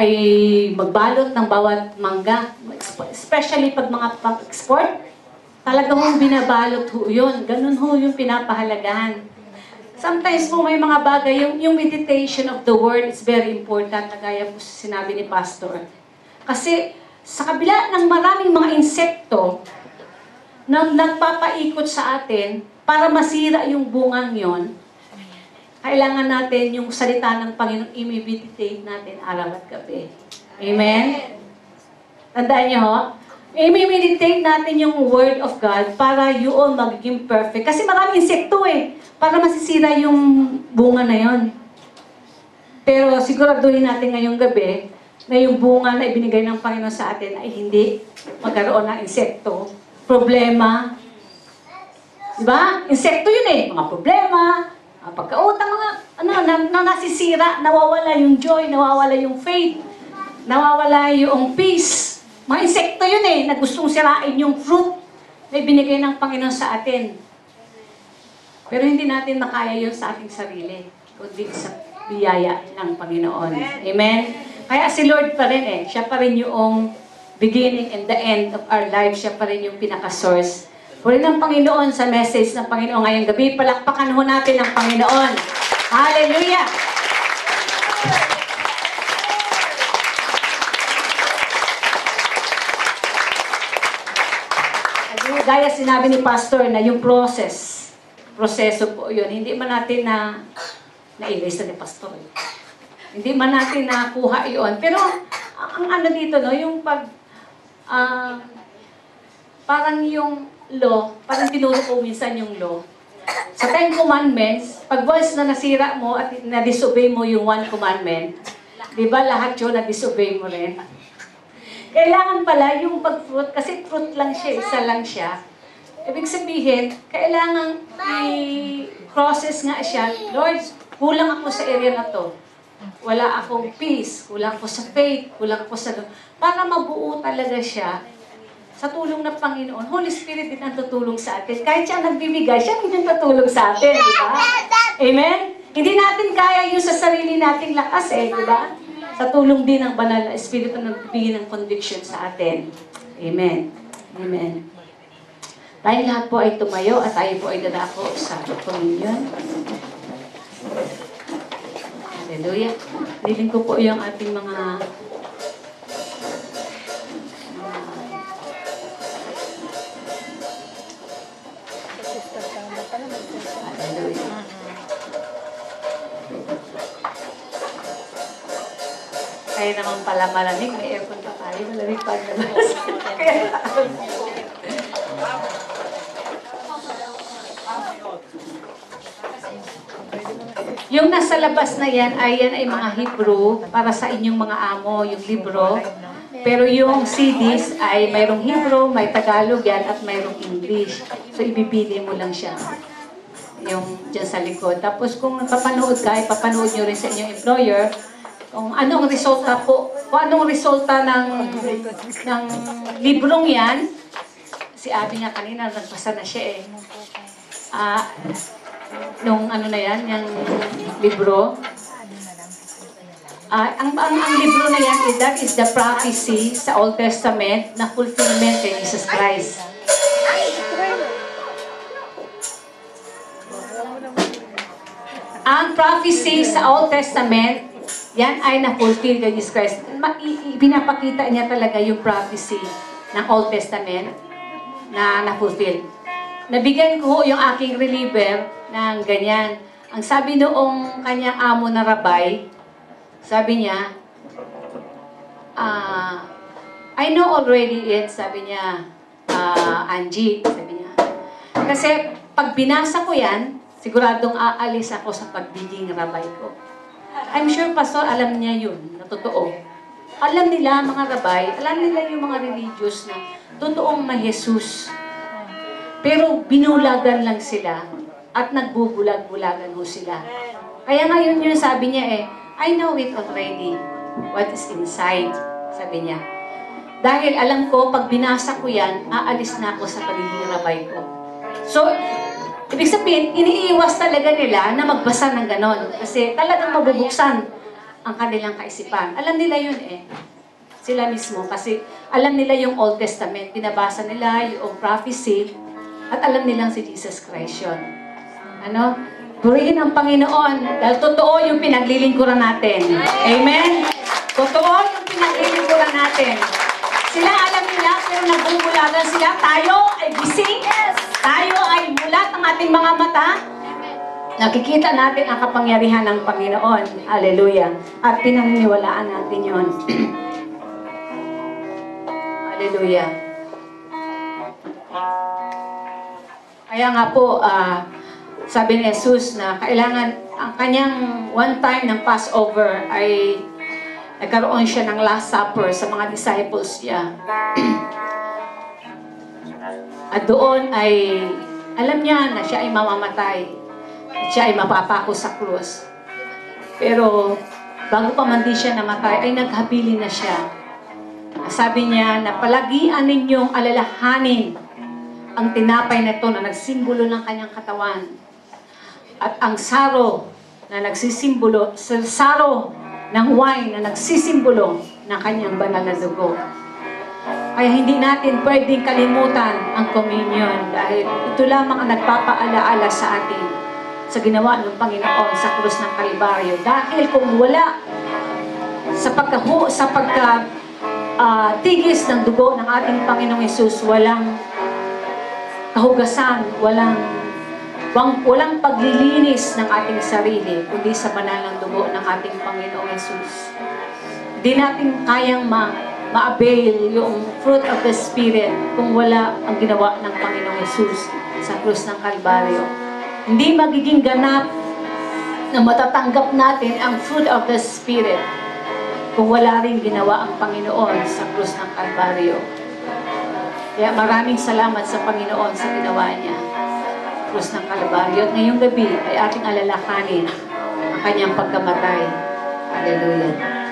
ay magbalot ng bawat mangga. Especially pag mga pang-export, talagang binabalot ho yun. Ganun ho yung pinapahalagahan. Sometimes po may mga bagay, yung meditation of the word is very important, na gaya po sinabi ni Pastor. Kasi sa kabila ng maraming mga insekto na nagpapaikot sa atin para masira yung bungang yon, kailangan natin yung salita ng Panginoon, i-meditate natin araw at gabi. Amen? Tandaan niyo ho? I-meditate natin yung Word of God para yun magiging perfect. Kasi maraming insekto para masisira yung bunga na yon. Pero siguraduhin natin ngayong gabi na yung bunga na ibinigay ng Panginoon sa atin ay hindi magkaroon ng insekto, problema. Diba? Insekto yun mga problema, pagkautang, mga nasisira, nawawala yung joy, nawawala yung faith, nawawala yung peace. Mga insekto yun na gustong sirain yung fruit na ibinigay ng Panginoon sa atin. Pero hindi natin makaya yun sa ating sarili, kundi sa biyaya ng Panginoon. Amen? Kaya si Lord pa rin siya pa rin yung beginning and the end of our life, siya pa rin yung pinaka-source. Puri ng Panginoon sa message ng Panginoon ngayong gabi. Palakpakan ho natin ang Panginoon. Hallelujah! Gaya sinabi ni Pastor na yung proseso po yun, hindi man natin na-erase na ni Pastor. Hindi man natin nakuha yun. Pero, ang ano dito, yung parang yung law, parang tinuro ko minsan yung law. Sa 10 commandments, pag once na nasira mo at na-disobey mo yung 1 commandment, di ba lahat yun na-disobey mo rin? Kailangan pala yung pag-fruit, kasi fruit lang siya, isa lang siya. Ibig sabihin, kailangan i-process nga siya. Lord, kulang ako sa area na to. Wala akong peace, kulang ako sa faith, kulang ako sa... Para mabuo talaga siya sa tulong ng Panginoon. Holy Spirit din ang tutulong sa atin. Kahit siya nagbibigay, siya din tutulong sa atin, di ba? Amen? Hindi natin kaya yung sa sarili nating lakas di ba? Sa tulong din ng banal na Espiritu na nagbibigay ng conviction sa atin. Amen. Amen. Tayo lahat po ay tumayo at tayo po ay dadako sa communion. Hallelujah. Nilin ko po yung ating mga Hallelujah. Kaya naman pala malamig, may aircon pa tayo, malamig pa ang labas. Yung nasa labas na yan ay mga Hebrew para sa inyong mga amo, yung libro. Pero yung CDs ay mayroong Hebrew, may Tagalog yan, at mayroong English. So, ibibili mo lang siya. Yung dyan sa likod. Tapos kung papanood ka, ipapanood nyo rin sa inyong employer kung anong resulta po, kung anong resulta ng librong yan. Si Abby nga kanina, nagbasa na siya nung ano na yan, yung libro. Ang libro na yan, that is the prophecy sa Old Testament na fulfillment kay Jesus Christ. Ang prophecy sa Old Testament, yan ay na-fulfill kay Jesus Christ. Pinapakita niya talaga yung prophecy ng Old Testament na na-fulfill. Nabigyan ko yung aking reliever ng ganyan. Ang sabi noong kanyang amo na rabay, sabi niya, I know already it, sabi niya, Angie, sabi niya. Kasi pag binasa ko yan, siguradong aalis ako sa pagiging rabay ko. I'm sure, Pastor, alam niya yun, na totoo. Alam nila, mga rabay, alam nila yung mga religious na totoong may Jesus. Pero binulagan lang sila at nagbubulag-bulagan ho sila. Kaya ngayon yun sabi niya I know it already, what is inside, sabi niya. Dahil alam ko, pag binasa ko yan, aalis na ako sa pagiging rabay ko. So, ibig sabihin, iniiwas talaga nila na magbasa ng ganon. Kasi talagang mabubuksan ang kanilang kaisipan. Alam nila yun eh. Sila mismo. Kasi alam nila yung Old Testament. Binabasa nila yung prophecy. At alam nilang si Jesus Christ yun. Ano? Purihin ang Panginoon. Dahil totoo yung pinaglilingkuran natin. Amen? Totoo yung pinaglilingkuran natin. Sila alam nila, pero nagbubulagan sila. Tayo ay gising. Tayo ay mulat ang ating mga mata. Nakikita natin ang kapangyarihan ng Panginoon. Hallelujah. At pinaniniwalaan natin yun. Hallelujah. Kaya nga po, sabi ni Jesus na kailangan, ang kanyang one time ng Passover ay nagkaroon siya ng Last Supper sa mga disciples niya. At doon ay, alam niya na siya ay mamamatay. At siya ay mapapako sa krus. Pero, bago pa man di siya namatay, ay naghabilin na siya. Sabi niya na palagian ninyong alalahanin ang tinapay na ito na nagsimbolo ng kanyang katawan. At ang saro na nagsisimbolo, saro ng wine na nagsisimbolo ng kanyang banal na dugo. Kaya hindi natin pwedeng kalimutan ang communion dahil ito lamang ang nagpapaalaala sa atin sa ginawa ng Panginoon sa krus ng Kalbaryo. Dahil kung wala sa tigis ng dugo ng ating Panginoong Hesus, walang kahugasan, walang paglilinis ng ating sarili, kundi sa banal ng dugo ng ating Panginoong Hesus. Hindi natin kayang ma-avail yung fruit of the Spirit kung wala ang ginawa ng Panginoong Hesus sa krus ng Kalbaryo. Hindi magiging ganap na matatanggap natin ang fruit of the Spirit kung wala rin ginawa ang Panginoon sa krus ng Kalbaryo. Kaya maraming salamat sa Panginoon sa ginawa niya. Krus ng Kalbaryo. At ngayong gabi ay ating alalahanin ang kanyang pagkamatay. Hallelujah.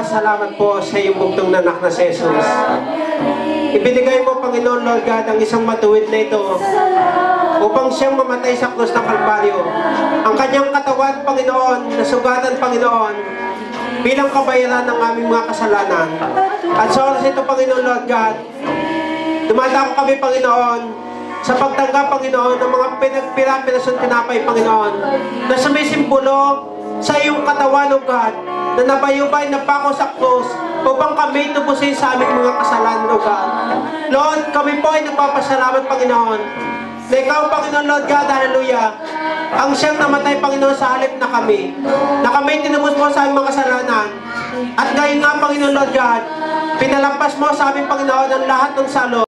Salamat po sa iyong bugtong na anak na si Jesus. Ibinigay mo, Panginoon Lord God, ang isang matuwid na ito upang siyang mamatay sa krus ng Kalbaryo. Ang kanyang katawan, Panginoon, nasugatan, Panginoon, bilang kabayaran ng aming mga kasalanan. At sa oras ito, Panginoon Lord God, dumadako kami, Panginoon, sa pagtanggap, Panginoon, ng mga pinagpira-pirasong tinapay, Panginoon, na sumisimbolo sa iyong katawan, O God, na nabayubay na pako sa krus upang kami tubusin sa aming mga kasalanan, O God. Lord, kami po ay nagpapasalamat, Panginoon, na ikaw, Panginoon Lord God, hallelujah, ang siyang namatay, Panginoon, sa halip na kami tinubos mo sa aming mga kasalanan. At ngayon nga, Panginoon Lord God, Pinalampas mo sa aming Panginoon ang lahat ng salo.